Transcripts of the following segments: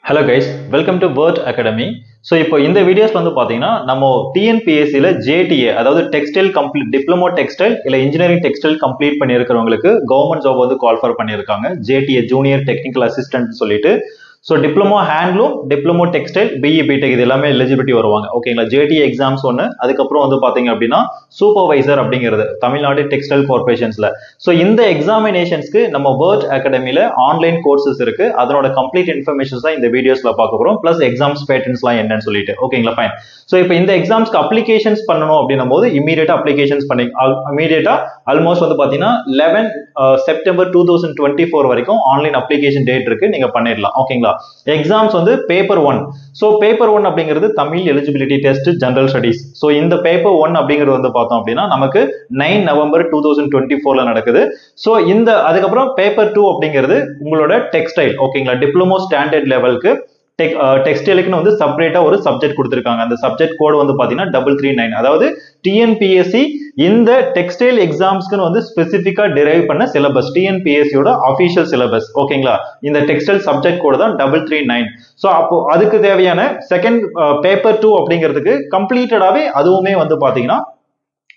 Hello guys, welcome to Word Academy. So இப்போ இந்த வீடியோஸ்ல வந்து பாத்தீங்கன்னா நம்ம TNPSCல JTA அதாவது டெக்ஸ்டைல் கம்ப்ளீட் டிப்ளமோ டெக்ஸ்டைல் இல்ல இன்ஜினியரிங் டெக்ஸ்டைல் கம்ப்ளீட் பண்ணியிருக்கிறவங்களுக்கு கவர்மெண்ட் ஜாப் வந்து கால் ஃபார் பண்ணியிருக்காங்க. JTA ஜூனியர் டெக்னிக்கல் அசிஸ்டன்ட் சொல்லிட்டு. So diploma handloom, diploma textile, BE BTech இது எல்லாமே எலிஜிபிலிட்டி வருவாங்க. ஓகேங்களா? JTA எக்ஸாம்ஸ் ஒன்று, அதுக்கப்புறம் வந்து பாத்தீங்க அப்படின்னா சூப்பர்வைசர் அப்படிங்கிறது தமிழ்நாடு டெக்ஸ்டைல் கார்பரேஷன்ஸ்ல. ஸோ இந்த எக்ஸாமினேஷன்ஸ்க்கு நம்ம வேர்ட் அகாடமில ஆன்லைன் கோர்சஸ் இருக்கு. அதனோட கம்ப்ளீட் இன்ஃபர்மேஷன்ஸ் தான் இந்த வீடியோஸ்ல பார்க்க போறோம். பிளஸ் எக்ஸாம்ஸ் பேட்டர்ன்ஸ்லாம் என்னன்னு சொல்லிட்டு. ஓகேங்களா? ஃபைன். ஸோ இப்போ இந்த எக்ஸாம்ஸ்க்கு அப்ளிகேஷன்ஸ் பண்ணணும் அப்படின்னும் போது இமீடியட்டா அப்ளிகேஷன்ஸ் பண்ணி இமீடியட்டா ஆல்மோஸ்ட் வந்து பாத்தீங்கன்னா 11 செப்டம்பர் 2024 வரைக்கும் ஆன்லைன் அப்ளிகேஷன் டேட் இருக்கு. நீங்க பண்ணிடலாம். ஓகேங்களா? எக்ஸாம்ஸ் வந்து பேப்பர் 1. ஸோ பேப்பர் 1 அப்படிங்கிறது Tamil eligibility test general studies. So இந்த பேப்பர் 1 அப்படிங்கிறது வந்து பார்த்தோம் அப்படின்னா நமக்கு 9 நவம்பர் 2024ல நடக்குது. ஸோ இந்த அதுக்கப்புறம் பேப்பர் 2 அப்படிங்கிறது உங்களோட டெக்ஸ்டைல். ஓகேங்களா? டிப்ளமோ ஸ்டாண்டர்ட் லெவலுக்கு டெக்ஸ்டைலுக்குன்னு வந்து செப்பரேட்டா ஒரு சப்ஜெக்ட் கொடுத்திருக்காங்க. அந்த சப்ஜெக்ட் கோட் வந்து பாத்தீங்கன்னா 339. அதாவது டிஎன்பிஎஸ்சி இந்த டெக்ஸ்டைல் எக்ஸாம்ஸ்க்கு வந்து ஸ்பெசிபிக்கா டிரைவ் பண்ண சிலபஸ், டிஎன்பிஎஸ்சியோட அபிஷியல் சிலபஸ். ஓகேங்களா? இந்த டெக்ஸ்டைல் சப்ஜெக்ட் கோட் தான் 339. ஸோ அப்போ அதுக்கு தேவையான செகண்ட் பேப்பர் 2 அப்படிங்கிறதுக்கு கம்ப்ளீட்டடாவே அதுவுமே வந்து பாத்தீங்கன்னா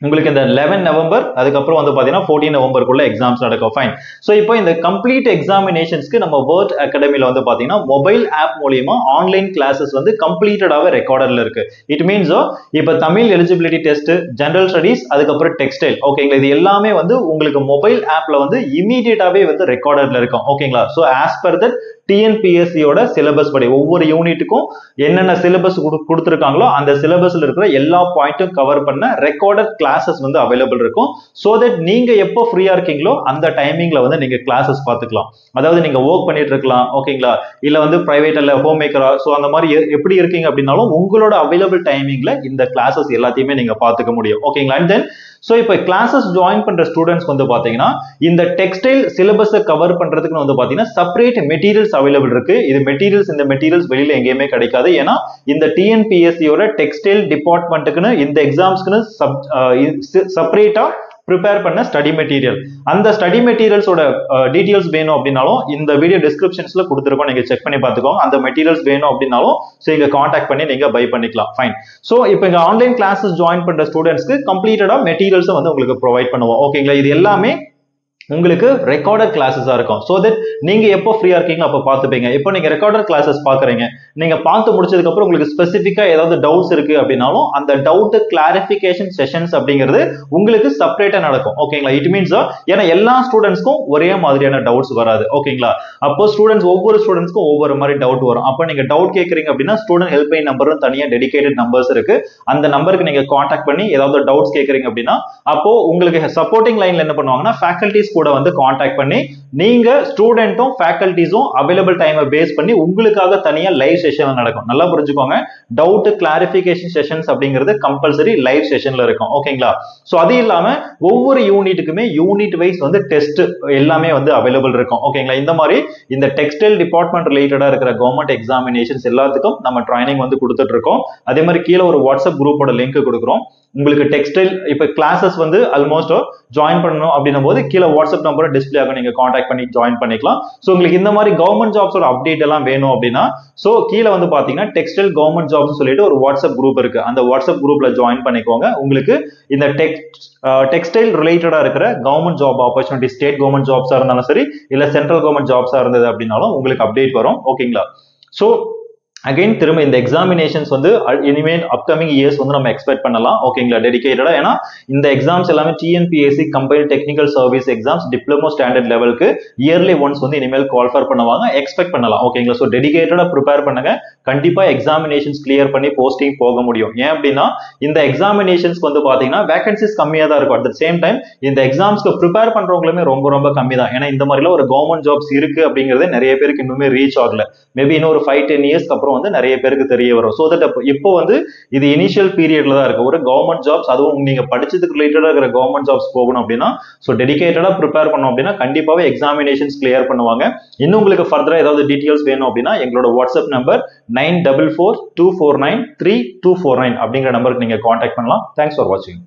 உங்களுக்கு இந்த 11 நவம்பர் அதுக்கப்புறம் வந்து பாத்தீங்கன்னா 14 நவம்பருக்குள்ள எக்ஸாம்ஸ் நடக்கும். ஃபைன். ஸோ இப்போ இந்த கம்ப்ளீட் எக்ஸாமினேஷன்ஸ்க்கு நம்ம வேர்ட் அகாடமில வந்து பாத்தீங்கன்னா மொபைல் ஆப் மூலியமா ஆன்லைன் கிளாஸஸ் வந்து கம்ப்ளீட்டடாவே ரெக்கார்டர்ல இருக்கு. இட் மீன்ஸ் இப்போ Tamil eligibility test, general studies, அதுக்கப்புறம் டெக்ஸ்டைல். ஓகேங்களா? இது எல்லாமே வந்து உங்களுக்கு மொபைல் ஆப்ல வந்து இமீடியட்டாவே வந்து ரெக்கார்டர்ல இருக்கும். ஓகேங்களா? ஸோ ஆஸ் பர் தட் டிஎன்பிஎஸ்சியோட சிலபஸ் படி ஒவ்வொரு யூனிட்டுக்கும் என்னென்ன சிலபஸ் கொடுத்துருக்காங்களோ அந்த சிலபஸ்ல இருக்கிற எல்லா பாயிண்ட்டும் கவர் பண்ண ரெக்கார்டட் கிளாஸஸ் வந்து அவைலபிள் இருக்கும். சோ தட் நீங்க எப்போ ஃப்ரீயா இருக்கீங்களோ அந்த டைமிங்ல வந்து நீங்க கிளாஸஸ் பார்த்துக்கலாம். அதாவது நீங்க ஒர்க் பண்ணிட்டு இருக்கலாம். ஓகேங்களா? இல்ல வந்து பிரைவேட் இல்ல ஹோம் மேக்கரா, சோ அந்த மாதிரி எப்படி இருக்கீங்க அப்படின்னாலும் உங்களோட அவைலபிள் டைமிங்ல இந்த கிளாஸஸ் எல்லாத்தையுமே நீங்க பார்த்துக்க முடியும். ஓகேங்களா? அண்ட் தென் சோ இப்போ கிளாஸஸ் ஜாயின் பண்ற ஸ்டூடெண்ட்ஸ் வந்து பாத்தீங்கன்னா இந்த டெக்ஸ்டைல் சிலபஸை கவர் பண்றதுக்கு வந்து பாத்தீங்கன்னா செப்பரேட் மெட்டீரியல்ஸ் அவைலபிள் இருக்கு. இது மெட்டீரியல்ஸ், இந்த மெட்டீரியல்ஸ் வெளியில எங்கேயுமே கிடைக்காது. ஏன்னா இந்த டிஎன்பிஎஸ்சியோட டெக்ஸ்டைல் டிபார்ட்மெண்ட்டுக்குன்னு இந்த எக்ஸாம்ஸ்க்குன்னு செப்பரேட்டா ப்ரிப்பேர் பண்ண ஸ்டடி மெட்டீரியல். அந்த ஸ்டடி மெட்டீரியல்ஸோட டீடைல்ஸ் வேணும் அப்படின்னாலும் இந்த வீடியோ டிஸ்கிரிப்ஷன்ஸ்ல கொடுத்துருக்கோம், நீங்க செக் பண்ணி பார்த்துக்கோங்க. அந்த மெட்டீரியல்ஸ் வேணும் அப்படின்னாலும் இங்க கான்டாக்ட் பண்ணி நீங்க பை பண்ணிக்கலாம். ஃபைன். சோ இப்போ இங்க ஆன்லைன் கிளாஸஸ் ஜாயின் பண்ற ஸ்டூடெண்ட்ஸ்க்கு கம்ப்ளீட்டடா மெட்டீரியல்ஸ் வந்து உங்களுக்கு ப்ரொவைட் பண்ணுவோம். ஓகேங்களா? இது எல்லாமே உங்களுக்கு ரெக்கார்டட் கிளாஸஸா இருக்கும். சோ தட் நீங்க எப்போ ஃப்ரீயா இருக்கீங்களோ அப்போ பார்த்துப்பீங்க. இப்போ நீங்க ரெக்கார்டட் கிளாஸஸ் பாக்குறீங்க, நீங்க பார்த்து முடிச்சதுக்கு அப்புறம் உங்களுக்கு ஸ்பெசிபிக்கா ஏதாவது டவுட்ஸ் இருக்கு அப்படின்னாலும் அந்த டவுட் கிளாரிபிகேஷன் செஷன்ஸ் அப்படிங்கிறது உங்களுக்கு செப்பரேட்டா நடக்கும். ஓகேங்களா? இட் மீன்ஸ் ஏன்னா எல்லா ஸ்டூடெண்ட்ஸ்க்கும் ஒரே மாதிரியான டவுட்ஸ் வராது. ஓகேங்களா? அப்போ ஒவ்வொரு ஸ்டூடெண்ட்ஸ்க்கும் ஒவ்வொரு மாதிரி டவுட் வரும். அப்போ நீங்க டவுட் கேட்கறீங்க அப்படின்னா ஸ்டூடெண்ட் ஹெல்ப்லைன் நம்பரும் தனியா டெடிகேட்டட் நம்பர்ஸ் இருக்கு. அந்த நம்பருக்கு நீங்க கான்டாக்ட் பண்ணி ஏதாவது டவுட்ஸ் கேட்கறீங்க அப்படின்னா அப்போ உங்களுக்கு சப்போர்ட்டிங் லைன்ல என்ன பண்ணுவாங்கன்னா ஃபேக்கல்டிஸ் கூட வந்து கான்டாக்ட் பண்ணி நீங்க ஸ்டூடெண்ட்டும் ஃபேக்கல்டிஸும் அவைலபிள் டைமை பேஸ் பண்ணி உங்களுக்காக தனியா லைவ் செஷன் நடக்கும். நல்லா புரிஞ்சுக்கோங்க. டவுட் கிளாரிபிகேஷன் செஷன்ஸ் அப்படிங்கிறது கம்பல்சரி லைவ் செஷன்ல இருக்கும். ஓகேங்களா? சோ அது இல்லாம ஒவ்வொரு யூனிட்டுக்குமே யூனிட் வைஸ் வந்து டெஸ்ட் எல்லாமே வந்து அவைலபிள் இருக்கும். ஓகேங்களா? இந்த மாதிரி இந்த டெக்ஸ்டைல் டிபார்ட்மெண்ட் ரிலேட்டடா இருக்கிற கவர்மெண்ட் எக்ஸாமினேஷன்ஸ் எல்லாத்துக்கும் நம்ம ட்ரைனிங் வந்து கொடுத்துட்டு இருக்கோம். அதே மாதிரி கீழே ஒரு வாட்ஸ்அப் குரூப்போட லிங்க் கொடுக்குறோம். உங்களுக்கு டெக்ஸ்டைல் இப்ப கிளாஸஸ் வந்து ஆல்மோஸ்ட் ஜாயின் பண்ணணும் அப்படின்னும் போது கீழே வாட்ஸ்அப் நம்பர் டிஸ்பிளே ஆகும், நீங்க கான்டாக்ட் பண்ணி ஜாயின் பண்ணிக்கலாம். சோ உங்களுக்கு இந்த மாதிரி கவர்மெண்ட் ஜாப்ஸோட அப்டேட் எல்லாம் வேணும் அப்படின்னா சோ கீழே வந்து பாத்தீங்கன்னா டெக்ஸ்டைல் கவர்மெண்ட் ஜாப்ஸ் சொல்லிட்டு ஒரு வாட்ஸ்அப் குரூப் இருக்கு. அந்த வாட்ஸ்அப் குரூப்ல ஜாயின் பண்ணிக்கோங்க. உங்களுக்கு இந்த டெக்ஸ்டைல் ரிலேட்டடா இருக்கிற government job opportunity, state government ஜாப்ஸா இருந்தாலும் சரி இல்ல சென்ட்ரல் கவர்மெண்ட் ஜாப்ஸா இருந்தது அப்படின்னாலும் உங்களுக்கு அப்டேட் வரும். ஓகேங்களா? சோ அகைன் திரும்ப இந்த எக்ஸாமினேஷன்ஸ் வந்து இனிமேல் அப்கமிங் இயர்ஸ் வந்து நம்ம எக்ஸ்பெக்ட் பண்ணலாம். ஓகேங்களா? டெடிகேட்டடா. ஏன்னா இந்த எக்ஸாம்ஸ் எல்லாமே TNPSC combined technical service exams diploma standard லெவலுக்கு இயர்லி ஒன்ஸ் வந்து இனிமேல் கால் ஃபார் பண்ணுவாங்க. எக்ஸ்பெக்ட் பண்ணலாம். ஓகேங்களா? ஸோ டெடிகேட்டடா ப்ரிப்பேர் பண்ணுங்க. கண்டிப்பா எக்ஸாமினேஷன்ஸ் கிளியர் பண்ணி போஸ்டிங் போக முடியும். ஏன் அப்படின்னா இந்த எக்ஸாமினேஷன்ஸ்க்கு வந்து பாத்தீங்கன்னா வேகன்சிஸ் கம்மியா தான் இருக்கும். அட் த சேம் டைம் இந்த எக்ஸாம்ஸ்க்கு ப்ரிப்பேர் பண்றவங்களுமே ரொம்ப கம்மி தான். ஏன்னா இந்த மாதிரிலாம் ஒரு கவர்மெண்ட் ஜாப்ஸ் இருக்கு அப்படிங்கிறது நிறைய பேருக்கு இன்னுமே ரீச் ஆகல. மேபி இன்னும் ஒரு 5-10 இயர்ஸ்க்கு அப்புறம் வந்து நிறைய பேருக்கு தெரிய வரும். சோ தட் இப்போ வந்து இது இனிஷியல் பீரியட்ல தான் இருக்கு. ஒரு கவர்மெண்ட் ஜாப்ஸ், அதுவும் நீங்க படிச்சதுக்கு ரிலேட்டடா இருக்கிற கவர்மெண்ட் ஜாப்ஸ் போகணும் அப்படின்னா சோ டெடிகேட்டடா ப்ரிப்பேர் பண்ணோம் அப்படின்னா கண்டிப்பாவே எக்ஸாமினேஷன்ஸ் கிளியர் பண்ணுவாங்க. இன்னும் உங்களுக்கு ஃபர்தரா ஏதாவது டீடைல்ஸ் வேணும் அப்படின்னா எங்களோட வாட்ஸ்அப் நம்பர் 9442493249 அப்படிங்கிற நம்பருக்கு நீங்க கான்டாக்ட் பண்ணலாம். தேங்க்ஸ் ஃபார் வாட்சிங்.